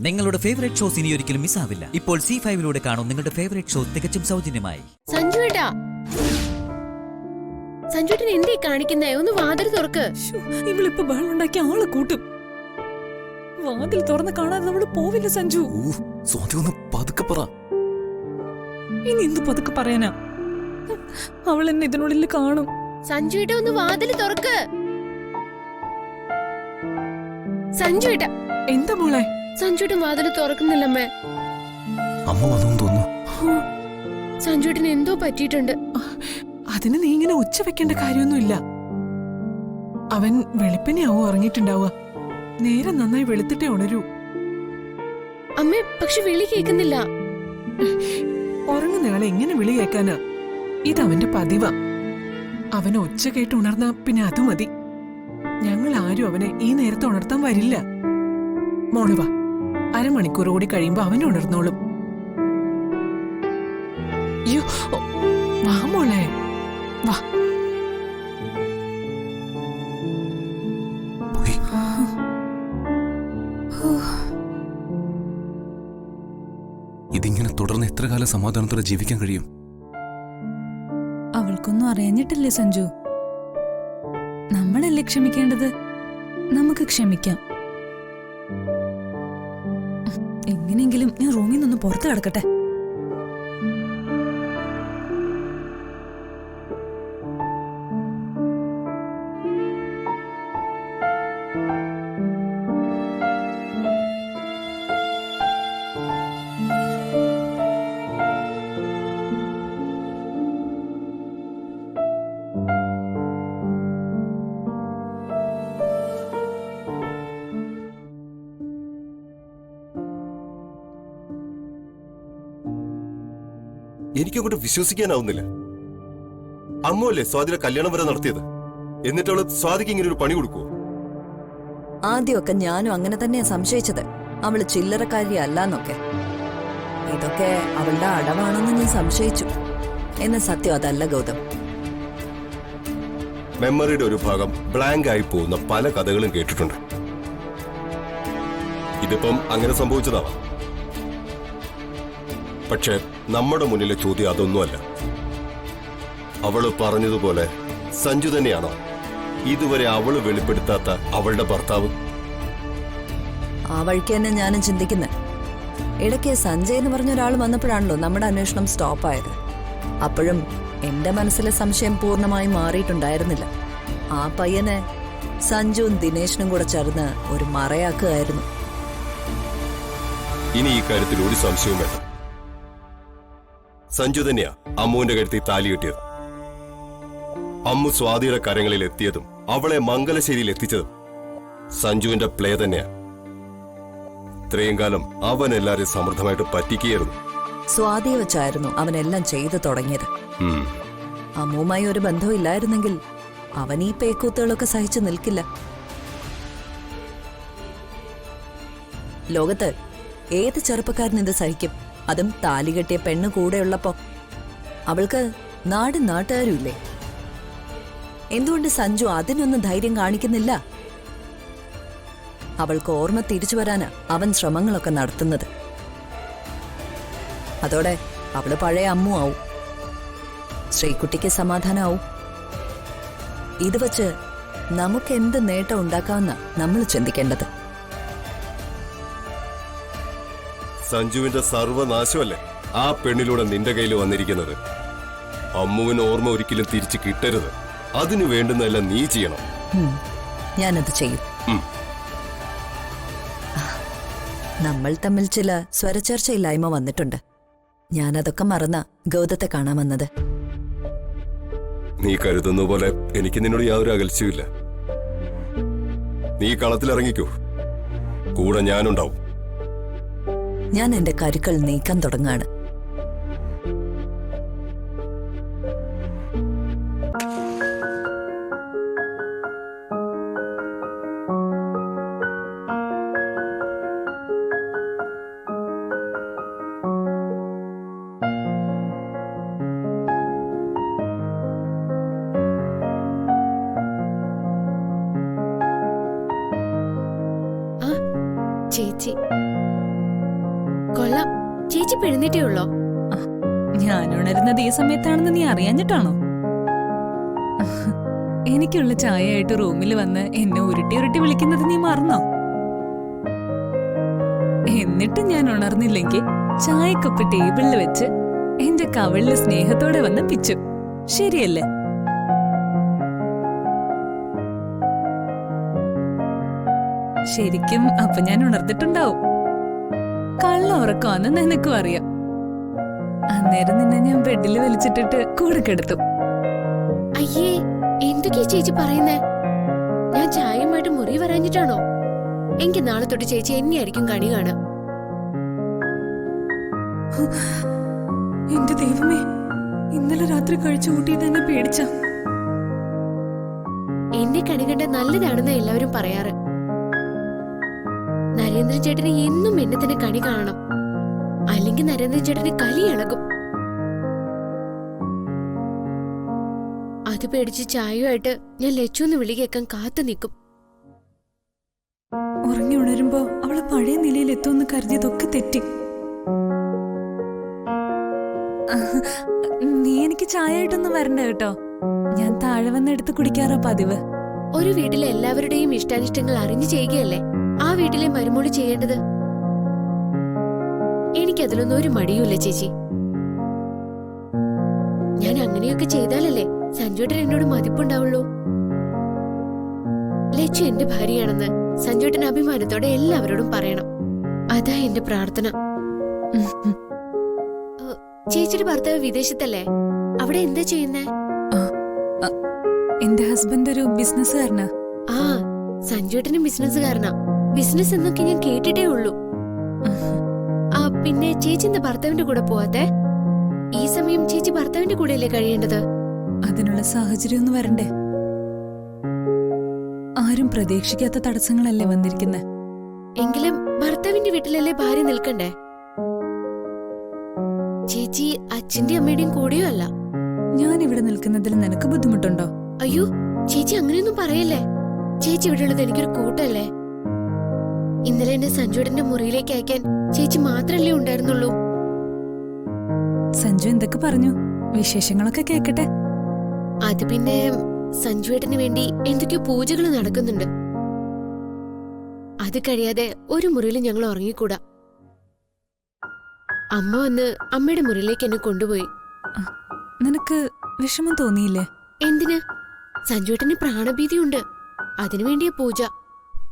നിങ്ങളുടെ favourite shows ഇനി ഒരിക്കലും മിസ്സാവില്ല. ഇപ്പോൾ C5 കാണും നിങ്ങളുടെ ഫേവറേറ്റ് ഷോ തികച്ചും സൗജന്യമായി. സഞ്ജുട്ടൻ എന്തേ കാണിക്കുന്നേ? ഒന്ന് വാതിൽ തുറക്ക്. ഇവളിപ്പോ ബഹളുണ്ടാക്കി ആളെ കൂട്ടും. വാതിൽ തുറന്ന് കാണാതെ നമ്മള് പോവില്ല സഞ്ജു. പതുക്കെ പറ. ഇനി എന്ത് പതുക്കെ പറയാനാ? അവൾ എന്നെ ഇതിനുള്ളിൽ കാണും. സഞ്ജുട്ട ഒന്ന് വാതിൽ തുറക്ക്. സഞ്ജുട്ട. എന്താ മോളെ? സഞ്ജുട്ടൻ വാതിൽ തുറക്കുന്നില്ലമ്മേ. അമ്മ വന്നു തോന്നുന്നു. സഞ്ജുട്ടന് എന്തോ പറ്റിയിട്ടുണ്ട്. അതിന് നീ ഇങ്ങനെ ഉച്ച വെക്കേണ്ട കാര്യമൊന്നുമില്ല. അവൻ വെളുപ്പിനെയാവോ ഇറങ്ങിയിട്ടുണ്ടാവുക. നേരെ നന്നായി വെളുത്തിട്ടേ ഉണരൂ. അമ്മേ, പക്ഷെ വിളി കേൾക്കുന്നില്ല. ഉറങ്ങുന്നയാളെ എങ്ങനെ വിളി കേൾക്കാനാ? ഇതവന്റെ പതിവാ. അവനെ ഒച്ച കേട്ട് ഉണർന്നാ പിന്നെ അത് മതി. ഞങ്ങൾ ആരും അവനെ ഈ നേരത്തെ ഉണർത്താൻ വരില്ല. മോള് വാ, അരമണിക്കൂർ കൂടി കഴിയുമ്പോ അവൻ ഉണർന്നോളും. അയ്യോ, വാ മോളെ, വാ. ഇതിങ്ങനെ തുടർന്ന് എത്ര കാലം സമാധാനത്തോടെ ജീവിക്കാൻ കഴിയും? അവൾക്കൊന്നും അറിയാഞ്ഞിട്ടില്ലേ സഞ്ജു? നമ്മളല്ലേ ക്ഷമിക്കേണ്ടത്? നമുക്ക് ക്ഷമിക്കാം. എങ്ങനെയെങ്കിലും ഞാൻ റൂമിൽ നിന്ന് പുറത്ത് കിടക്കട്ടെ. എനിക്കങ്ങോട്ട് വിശ്വസിക്കാനാവുന്നില്ല. അമ്മല്ലേ സ്വാതിയുടെ കല്യാണം വരെ നടത്തിയത്. എന്നിട്ട് അവള് സ്വാതിക്ക് ഇങ്ങനെ ഒരു പണി കൊടുക്കുവോ? ആദ്യമൊക്കെ ഞാനും അങ്ങനെ തന്നെയാ സംശയിച്ചത്. അവള് ചില്ലറക്കാരിയല്ലാന്നൊക്കെ. ഇതൊക്കെ അവളുടെ അടവാണെന്ന് ഞാൻ സംശയിച്ചു. എന്ന സത്യം അതല്ല ഗൗതം. മെമ്മറിയുടെ ഒരു ഭാഗം ബ്ലാങ്ക് ആയി പോകുന്ന പല കഥകളും കേട്ടിട്ടുണ്ട്. ഇതിപ്പം അങ്ങനെ സംഭവിച്ചതാവാം. പക്ഷെ നമ്മുടെ മുന്നിലെ ചോദ്യം അതൊന്നുമല്ല. അവള് പറഞ്ഞതുപോലെ സഞ്ജു തന്നെയാണോ ഇതുവരെ അവള് വെളിപ്പെടുത്താത്ത അവളുടെ ഭർത്താവ്? ആ വഴിക്ക് തന്നെ ഞാനും ചിന്തിക്കുന്നത്. ഇടയ്ക്ക് സഞ്ജയ് എന്ന് പറഞ്ഞ ഒരാൾ വന്നപ്പോഴാണല്ലോ നമ്മുടെ അന്വേഷണം സ്റ്റോപ്പായത്. അപ്പോഴും എന്റെ മനസ്സിലെ സംശയം പൂർണ്ണമായും മാറിയിട്ടുണ്ടായിരുന്നില്ല. ആ പയ്യനെ സഞ്ജുവും ദിനേശിനും കൂടെ ചേർന്ന് ഒരു മറയാക്കുകയായിരുന്നു. ഇനി ഈ കാര്യത്തിൽ ഒരു സംശയവും വേണ്ട. സഞ്ജു തന്നെയാ അമ്മുവിന്റെ കരുത്തിൽ താലി കെട്ടിയത്. അമ്മു സ്വാതിയുടെ കരങ്ങളിൽ എത്തിയതും അവളെ മംഗലശ്ശേരിയിൽ എത്തിച്ചതും സഞ്ജുവിന്റെ പ്ലേ തന്നെയാ. ഇത്രയും കാലം അവൻ എല്ലാരെയും സമൃദ്ധമായിട്ട് പറ്റിക്കുകയായിരുന്നു. സ്വാതിയെ വെച്ചായിരുന്നു അവനെല്ലാം ചെയ്തു തുടങ്ങിയത്. അമ്മുവുമായി ഒരു ബന്ധമില്ലായിരുന്നെങ്കിൽ അവൻ ഈ പേക്കൂത്തുകളൊക്കെ സഹിച്ചു നിൽക്കില്ല. ലോകത്ത് ഏത് ചെറുപ്പക്കാരൻ ഇത് സഹിക്കും? അതും താലി കെട്ടിയ പെണ്ണ് കൂടെയുള്ളപ്പോ. അവൾക്ക് നാടും നാട്ടുകാരുമില്ലേ? എന്തുകൊണ്ട് സഞ്ജു അതിനൊന്നും ധൈര്യം കാണിക്കുന്നില്ല? അവൾക്ക് ഓർമ്മ തിരിച്ചു വരാനാ അവൻ ശ്രമങ്ങളൊക്കെ നടത്തുന്നത്. അതോടെ അവള് പഴയ അമ്മു ആവും. ശ്രീകുട്ടിക്ക് സമാധാനാവും. ഇത് വച്ച് നമുക്ക് എന്ത് നേട്ടം ഉണ്ടാക്കാമെന്ന നമ്മൾ ചിന്തിക്കേണ്ടത്. സഞ്ജുവിന്റെ സർവനാശമല്ലേ ആ പെണ്ണിലൂടെ നിന്റെ കയ്യിൽ വന്നിരിക്കുന്നത്. അമ്മുവിന് ഓർമ്മ ഒരിക്കലും തിരിച്ചു കിട്ടരുത്. അതിനു വേണ്ടുന്നതെല്ലാം നീ ചെയ്യണം. ഞാനത് ചെയ്യും. നമ്മൾ തമ്മിൽ ചില സ്വരച്ചേർച്ചയില്ലായ്മ വന്നിട്ടുണ്ട്. ഞാനതൊക്കെ മറന്ന ഗൗതത്തെ കാണാൻ വന്നത്. നീ കരുതുന്ന പോലെ എനിക്ക് നിന്നോട് യാതൊരു അകൽച്ചയുമില്ല. നീ കളത്തിലിറങ്ങിക്കോ, കൂടെ ഞാനുണ്ടാവും. ഞാൻ എന്റെ കരുക്കൾ നീക്കാൻ തുടങ്ങാണ്. ചേച്ചി കൊള്ളാം. ചേച്ചി പെഴുന്നിട്ടേ ഉള്ളോ? ഞാൻ ഉണരുന്നത് ഈ സമയത്താണെന്ന് നീ അറിയാഞ്ഞിട്ടാണോ? എനിക്കുള്ള ചായയായിട്ട് റൂമിൽ വന്ന് എന്നെ ഉരുട്ടി ഉരുട്ടി വിളിക്കുന്നത് നീ മറന്നോ? എന്നിട്ട് ഞാൻ ഉണർന്നില്ലെങ്കിൽ ചായക്കപ്പ് ടേബിളിൽ വെച്ച് എന്റെ കവിളില് സ്നേഹത്തോടെ വന്ന് പിച്ചു. ശരിയല്ലേ? ശരിക്കും അപ്പൊ ഞാൻ ഉണർന്നിട്ടുണ്ടാവും. കള്ള ഉറക്കമാന്ന് നിനക്കും അറിയാം. അന്നേരം നിന്നെ ഞാൻ ബെഡിൽ വലിച്ചിട്ടിട്ട് കൂടെ കിടത്തും. അയ്യേ, എന്തൊക്കെയാ ചേച്ചി പറയുന്നേ? ഞാൻ ചായയുമായിട്ട് മുറി വരാഞ്ഞിട്ടാണോ? എനിക്ക് നാളെ തൊട്ട് ചേച്ചി എന്നെയായിരിക്കും കണി കാണാം. എന്റെ ദൈവമേ, ഇന്നലെ രാത്രി കഴിച്ചു കൂട്ടിയിട്ട് എന്നെ പേടിച്ച. എന്നെ കണി കണ്ട നല്ലതാണെന്ന് എല്ലാവരും പറയാറ്. നരേന്ദ്രൻ ചേട്ടന് എന്നും എന്നെ തന്നെ കണി കാണണം, അല്ലെങ്കിൽ നരേന്ദ്രൻ ചേട്ടന് കലി ഇളകും. അത് പേടിച്ച് ചായയുമായിട്ട് ഞാൻ ലച്ചുന്ന് വിളി കേൾക്കാൻ കാത്തു നിൽക്കും. ഉറങ്ങി ഉണരുമ്പോ അവള് പഴയ നിലയിൽ എത്തുമെന്ന് കരുതിയതൊക്കെ തെറ്റി. നീ എനിക്ക് ചായ ആയിട്ടൊന്നും വരണ്ട കേട്ടോ. ഞാൻ താഴെ വന്ന് എടുത്ത് കുടിക്കാറാ പതിവ്. ഒരു വീട്ടിലെ എല്ലാവരുടെയും ഇഷ്ടാനിഷ്ടങ്ങൾ അറിഞ്ഞു ചെയ്യുകയല്ലേ ആ വീട്ടിലെ മരുമോള് ചെയ്യേണ്ടത്. എനിക്കതിലൊന്നും ഒരു മടിയുമില്ല ചേച്ചി. ഞാൻ അങ്ങനെയൊക്കെ ചെയ്താലല്ലേ സഞ്ജുവേട്ടൻ എന്നോട് മതിപ്പുണ്ടാവുള്ളൂ. ലച്ചു എന്റെ ഭാര്യയാണെന്ന് സഞ്ജുവേട്ടൻ അഭിമാനത്തോടെ എല്ലാവരോടും പറയണം. അതാ എന്റെ പ്രാർത്ഥന. ചേച്ചിയുടെ ഭർത്താവ് വിദേശത്തല്ലേ? അവിടെ എന്താ ചെയ്യുന്നേ? എന്റെ ഹസ്ബൻഡ് ഒരു ബിസിനസ്സുകാരനാ. ആ, സഞ്ജുവേട്ടനും ബിസിനസ്സുകാരനാ. ബിസിനസ് എന്നൊക്കെ ഞാൻ കേട്ടിട്ടേ ഉള്ളൂ. ആ, പിന്നെ ചേച്ചി എന്താ ഭർത്താവിന്റെ കൂടെ പോവാത്തെ? ഈ സമയം ചേച്ചി ഭർത്താവിന്റെ കൂടെയല്ലേ കഴിയേണ്ടത്? അതിനുള്ള സാഹചര്യം ഒന്ന് വരണ്ടേ? ആരും പ്രതീക്ഷിക്കാത്ത തടസ്സങ്ങളല്ലേ വന്നിരിക്കുന്നെ. എങ്കിലും ഭർത്താവിന്റെ വീട്ടിലല്ലേ ഭാര്യ നിൽക്കണ്ടേ? ചേച്ചി അച്ഛന്റെ അമ്മയുടെയും കൂടെയോ അല്ല. ഞാൻ ഇവിടെ നിൽക്കുന്നതിൽ നിനക്ക് ബുദ്ധിമുട്ടുണ്ടോ? അയ്യോ, ചേച്ചി അങ്ങനെയൊന്നും പറയല്ലേ. ചേച്ചി ഇവിടെ ഉള്ളത് എനിക്കൊരു കൂട്ടല്ലേ. ഇന്നലെ എന്നെ സഞ്ജുവേട്ടന്റെ മുറിയിലേക്ക് അയക്കാൻ ചേച്ചി മാത്രല്ലേ ഉണ്ടായിരുന്നുള്ളൂ. സഞ്ജു എന്തൊക്കെ പറഞ്ഞു? വിശേഷങ്ങളൊക്കെ കേക്കട്ടെ. അത് പിന്നെ സഞ്ജുവേട്ടന് വേണ്ടി എന്തൊക്കെയോ പൂജകൾ നടക്കുന്നുണ്ട്. അത് കഴിയാതെ ഒരു മുറിയിൽ ഞങ്ങൾ ഉറങ്ങിക്കൂടാ. അമ്മ വന്ന് അമ്മയുടെ മുറിയിലേക്ക് എന്നെ കൊണ്ടുപോയി. നിനക്ക് വിഷമം തോന്നിയില്ലേ? എന്തിന്? സഞ്ജുവേട്ടന് പ്രാണഭീതിയുണ്ട്. അതിനുവേണ്ടിയ പൂജ.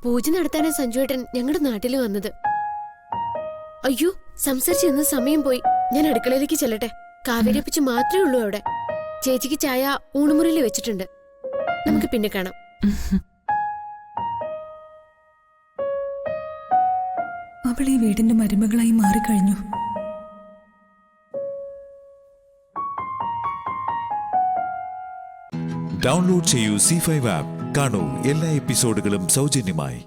പൂജ നടത്താനാ സഞ്ജുവേട്ടൻ ഞങ്ങളുടെ നാട്ടിൽ വന്നത്. അയ്യോ, സംസാരിച്ചിരുന്ന സമയം പോയി. ഞാൻ അടുക്കളയിലേക്ക് ചെല്ലട്ടെ. കാവേരിയപ്പച്ച് മാത്രമേ ഉള്ളൂ അവിടെ. ചേച്ചിക്ക് ചായ ഊണുമുറിയിൽ വെച്ചിട്ടുണ്ട്. നമുക്ക് പിന്നെ കാണാം. അവൾ ഈ വീടിന്റെ മരുമകളായി മാറിക്കഴിഞ്ഞു. ഡൗൺലോഡ് ചെയ്യൂ C5 ആപ്പ്. കാണൂ എല്ലാ എപ്പിസോഡുകളും സൗജന്യമായി.